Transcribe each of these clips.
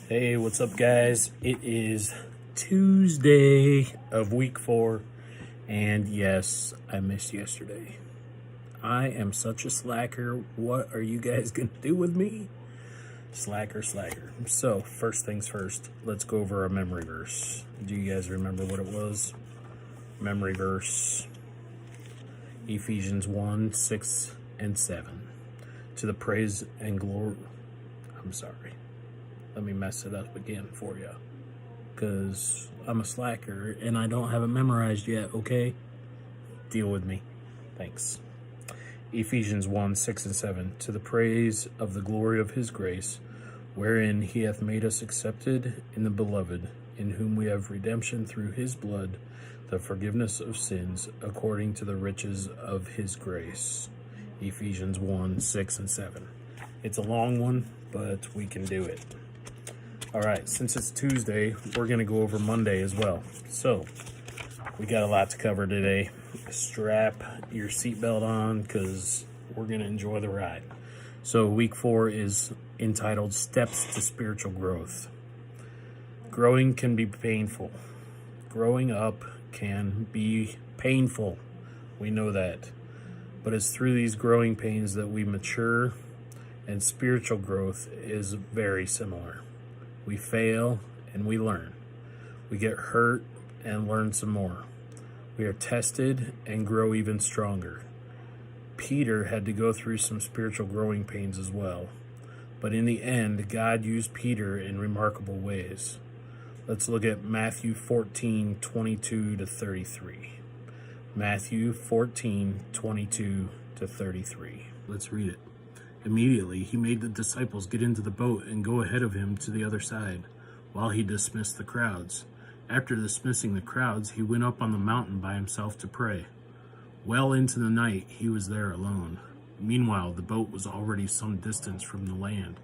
Hey, what's up, guys? It is Tuesday of week 4, and yes, I missed yesterday. I am such a slacker. What are you guys gonna do with me? Slacker. So, first things first, let's go over our memory verse. Do you guys remember what it was? Memory verse Ephesians 1 6 and 7. To the praise and glory. I'm sorry. Let me mess it up again for you, because I'm a slacker and I don't have it memorized yet, okay? Deal with me. Thanks. Ephesians 1 6 and 7. To the praise of the glory of his grace, wherein he hath made us accepted in the beloved, in whom we have redemption through his blood, the forgiveness of sins, according to the riches of his grace. Ephesians 1 6 and 7. It's a long one, but we can do it. All right, since it's Tuesday, we're going to go over Monday as well. So, we got a lot to cover today. Strap your seatbelt on because we're going to enjoy the ride. So, week 4 is entitled Steps to Spiritual Growth. Growing can be painful. Growing up can be painful. We know that. But it's through these growing pains that we mature, and spiritual growth is very similar. We fail and we learn. We get hurt and learn some more. We are tested and grow even stronger. Peter had to go through some spiritual growing pains as well. But in the end, God used Peter in remarkable ways. Let's look at Matthew 14, 22 to 33. Matthew 14, 22 to 33. Let's read it. Immediately, he made the disciples get into the boat and go ahead of him to the other side, while he dismissed the crowds. After dismissing the crowds, he went up on the mountain by himself to pray. Well into the night, he was there alone. Meanwhile, the boat was already some distance from the land,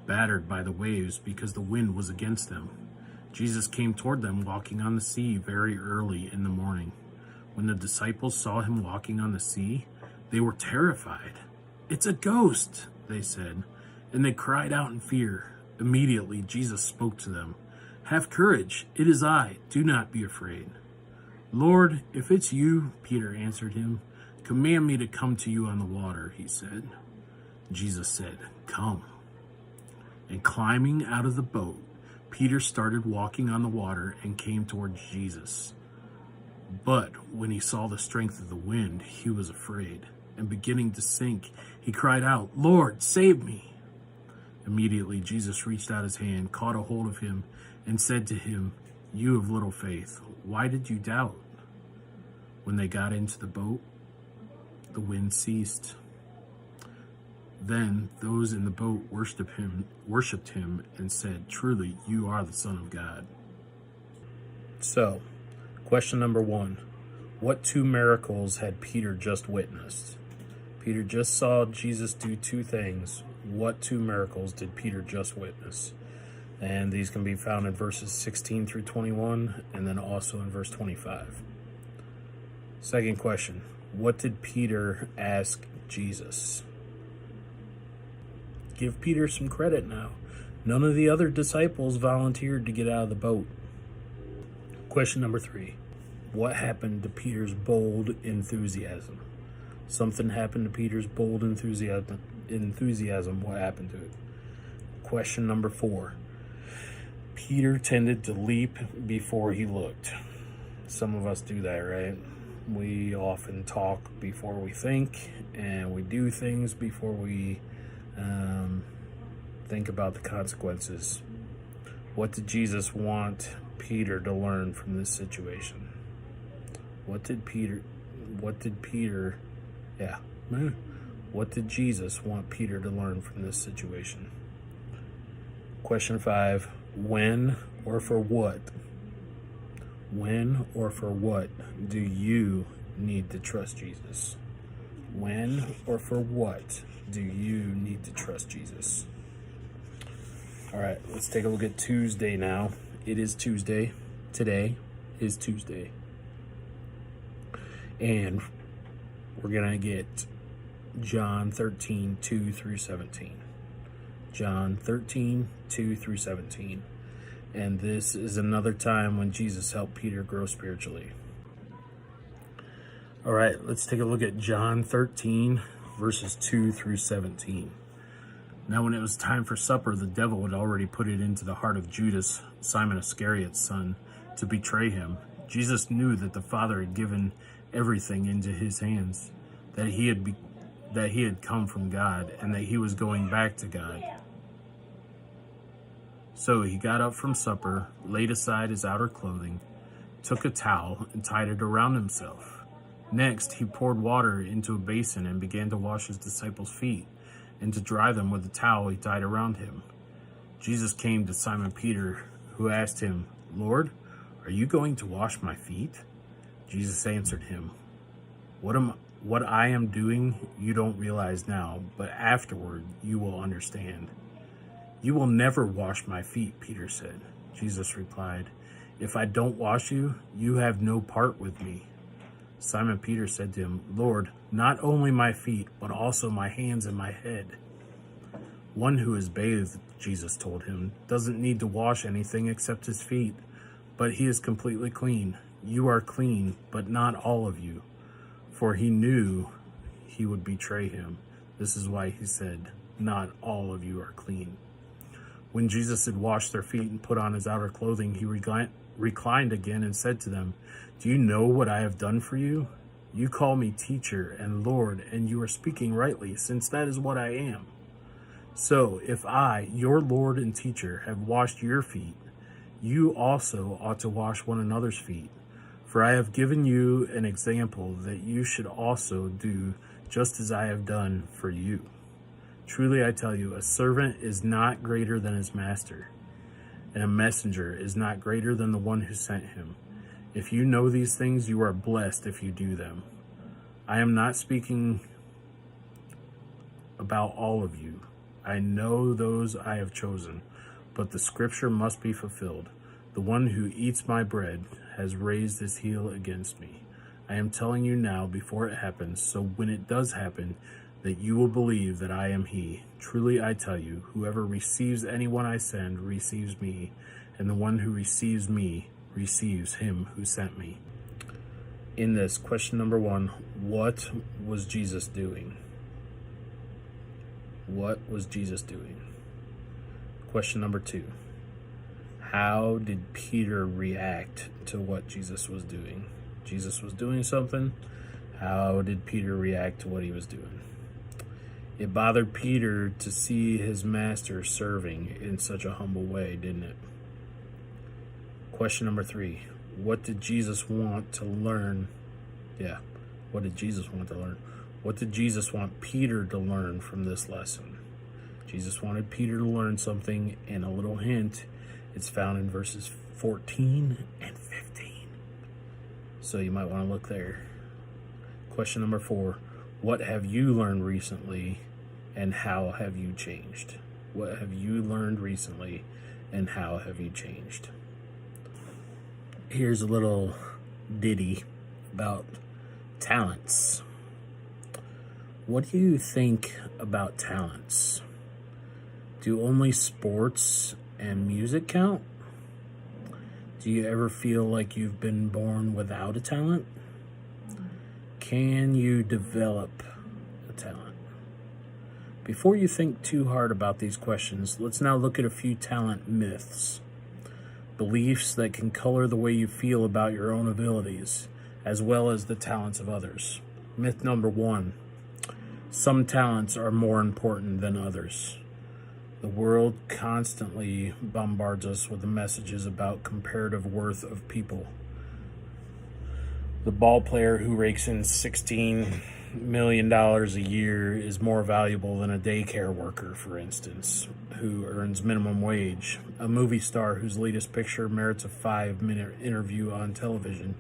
battered by the waves because the wind was against them. Jesus came toward them walking on the sea very early in the morning. When the disciples saw him walking on the sea, they were terrified. "It's a ghost," they said, and they cried out in fear. Immediately, Jesus spoke to them. "Have courage, it is I, do not be afraid." "Lord, if it's you," Peter answered him, "command me to come to you on the water," he said. Jesus said, "Come." And climbing out of the boat, Peter started walking on the water and came towards Jesus. But when he saw the strength of the wind, he was afraid, and beginning to sink, he cried out, "Lord, save me." Immediately Jesus reached out his hand, caught a hold of him, and said to him, "You of little faith, why did you doubt?" When they got into the boat, the wind ceased. Then those in the boat worshipped him and said, "Truly, you are the Son of God." So, question number 1. What 2 miracles had Peter just witnessed? Peter just saw Jesus do 2 things. What 2 miracles did Peter just witness? And these can be found in verses 16 through 21, and then also in verse 25. Second question. What did Peter ask Jesus? Give Peter some credit now. None of the other disciples volunteered to get out of the boat. Question number 3. What happened to Peter's bold enthusiasm? Something happened to Peter's bold enthusiasm. What happened to it? Question number 4. Peter tended to leap before he looked. Some of us do that, right? We often talk before we think, and we do things before we think about the consequences. What did Jesus want Peter to learn from this situation? What did Jesus want Peter to learn from this situation? Question 5. When or for what? When or for what do you need to trust Jesus? When or for what do you need to trust Jesus? All right, let's take a look at Tuesday now. It is Tuesday. Today is Tuesday. And we're going to get John 13, 2 through 17. John 13, 2 through 17. And this is another time when Jesus helped Peter grow spiritually. All right, let's take a look at John 13, verses 2 through 17. Now when it was time for supper, the devil had already put it into the heart of Judas, Simon Iscariot's son, to betray him. Jesus knew that the Father had given everything into his hands, that he had come from God, and that he was going back to God. So he got up from supper, laid aside his outer clothing, took a towel, and tied it around himself. Next, he poured water into a basin and began to wash his disciples' feet, and to dry them with the towel he tied around him. Jesus came to Simon Peter, who asked him, "Lord, are you going to wash my feet?" Jesus answered him, What I am doing you don't realize now, but afterward you will understand." "You will never wash my feet," Peter said. Jesus replied, "If I don't wash you, you have no part with me." Simon Peter said to him, "Lord, not only my feet, but also my hands and my head." "One who is bathed," Jesus told him, "doesn't need to wash anything except his feet, but he is completely clean. You are clean, but not all of you." For he knew he would betray him. This is why he said, "Not all of you are clean." When Jesus had washed their feet and put on his outer clothing, he reclined again and said to them, "Do you know what I have done for you? You call me teacher and Lord, and you are speaking rightly, since that is what I am. So if I, your Lord and teacher, have washed your feet, you also ought to wash one another's feet. For I have given you an example that you should also do just as I have done for you. Truly I tell you, a servant is not greater than his master, and a messenger is not greater than the one who sent him. If you know these things, you are blessed if you do them. I am not speaking about all of you. I know those I have chosen, but the scripture must be fulfilled. The one who eats my bread has raised his heel against me. I am telling you now before it happens, so when it does happen, that you will believe that I am he. Truly I tell you, whoever receives anyone I send receives me, and the one who receives me receives him who sent me." In this, question number 1, what was Jesus doing? What was Jesus doing? Question number 2, how did Peter react to what Jesus was doing? Jesus was doing something. How did Peter react to what he was doing? It bothered Peter to see his master serving in such a humble way, didn't it? Question number 3, what did Jesus want to learn? What did Jesus want to learn? What did Jesus want Peter to learn from this lesson? Jesus wanted Peter to learn something, and a little hint, it's found in verses 14 and 15. So you might want to look there. Question number 4, what have you learned recently, and how have you changed? What have you learned recently, and how have you changed? Here's a little ditty about talents. What do you think about talents? Do only sports and music count? Do you ever feel like you've been born without a talent? Can you develop a talent? Before you think too hard about these questions, let's now look at a few talent myths. Beliefs that can color the way you feel about your own abilities, as well as the talents of others. Myth number 1, some talents are more important than others. The world constantly bombards us with the messages about comparative worth of people. The ball player who rakes in $16 million a year is more valuable than a daycare worker, for instance, who earns minimum wage. A movie star whose latest picture merits a 5-minute interview on television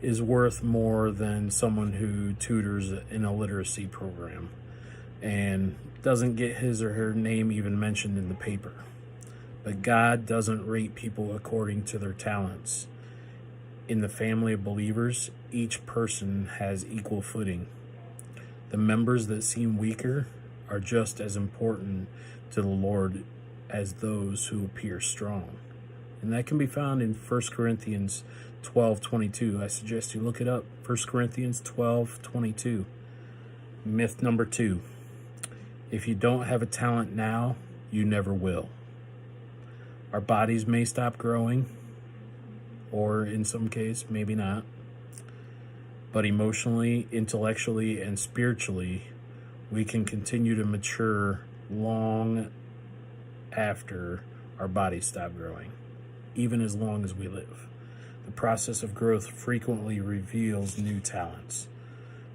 is worth more than someone who tutors in a literacy program and doesn't get his or her name even mentioned in the paper. But God doesn't rate people according to their talents. In the family of believers, each person has equal footing. The members that seem weaker are just as important to the Lord as those who appear strong. And that can be found in 1 Corinthians 12:22. I suggest you look it up. 1 Corinthians 12:22. Myth number 2. If you don't have a talent now, you never will. Our bodies may stop growing, or in some case, maybe not. But emotionally, intellectually, and spiritually, we can continue to mature long after our bodies stop growing, even as long as we live. The process of growth frequently reveals new talents.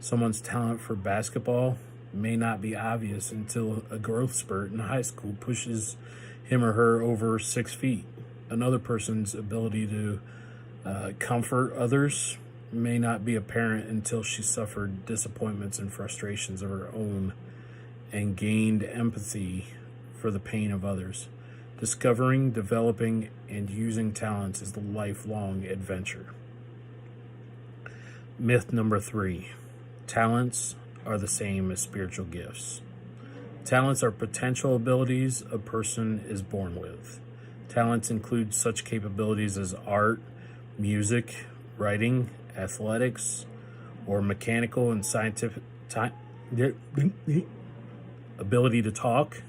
Someone's talent for basketball may not be obvious until a growth spurt in high school pushes him or her over 6 feet. Another person's ability to comfort others may not be apparent until she suffered disappointments and frustrations of her own and gained empathy for the pain of others. Discovering, developing, and using talents is the lifelong adventure. Myth number 3. Talents are the same as spiritual gifts. Talents are potential abilities a person is born with. Talents include such capabilities as art, music, writing, athletics, or mechanical and scientific ability to talk,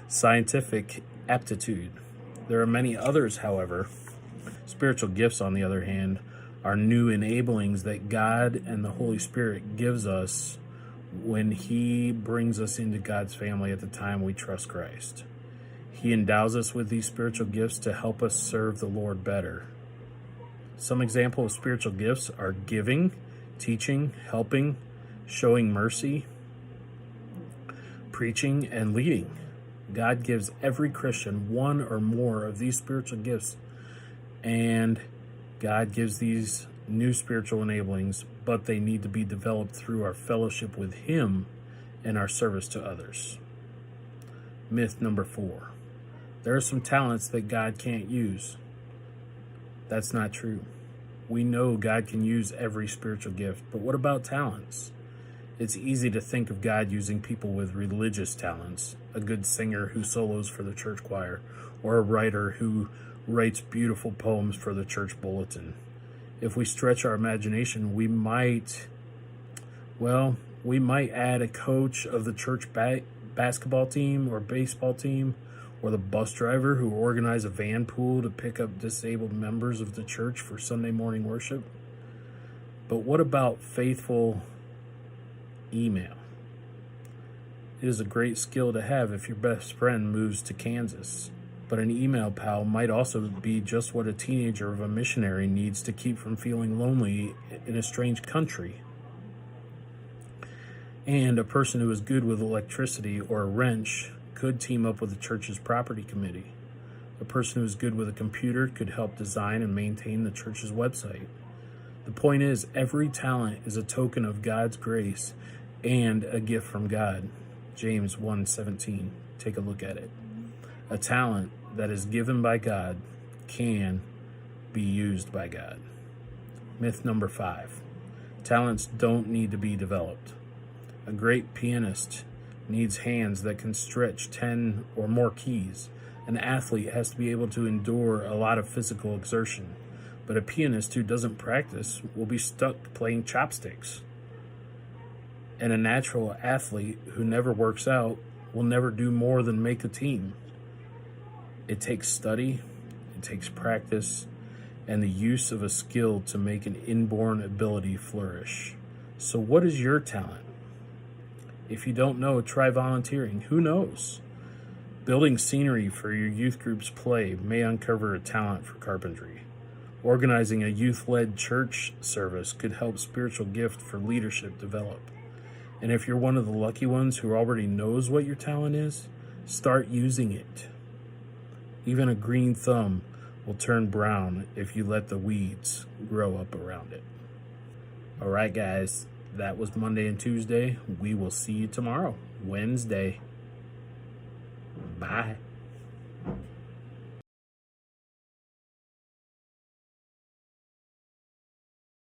scientific aptitude. There are many others, however. Spiritual gifts, on the other hand, are new enablings that God and the Holy Spirit gives us when He brings us into God's family at the time we trust Christ. He endows us with these spiritual gifts to help us serve the Lord better. Some examples of spiritual gifts are giving, teaching, helping, showing mercy, preaching, and leading. God gives every Christian one or more of these spiritual gifts, and God gives these new spiritual enablings, but they need to be developed through our fellowship with Him and our service to others. Myth number 4. There are some talents that God can't use. That's not true. We know God can use every spiritual gift, but what about talents? It's easy to think of God using people with religious talents, a good singer who solos for the church choir, or a writer who writes beautiful poems for the church bulletin. If we stretch our imagination, we might add a coach of the church basketball team or baseball team, or the bus driver who organized a van pool to pick up disabled members of the church for Sunday morning worship. But what about faithful email? It is a great skill to have if your best friend moves to Kansas. But an email pal might also be just what a teenager of a missionary needs to keep from feeling lonely in a strange country. And a person who is good with electricity or a wrench could team up with the church's property committee. A person who is good with a computer could help design and maintain the church's website. The point is, every talent is a token of God's grace and a gift from God. James 1:17. Take a look at it. A talent that is given by God can be used by God. Myth number 5. Talents don't need to be developed. A great pianist needs hands that can stretch 10 or more keys. An athlete has to be able to endure a lot of physical exertion, but a pianist who doesn't practice will be stuck playing chopsticks. And a natural athlete who never works out will never do more than make a team. It takes study, it takes practice, and the use of a skill to make an inborn ability flourish. So what is your talent? If you don't know, try volunteering. Who knows? Building scenery for your youth group's play may uncover a talent for carpentry. Organizing a youth-led church service could help spiritual gift for leadership develop. And if you're one of the lucky ones who already knows what your talent is, start using it. Even a green thumb will turn brown if you let the weeds grow up around it. All right, guys, that was Monday and Tuesday. We will see you tomorrow, Wednesday. Bye.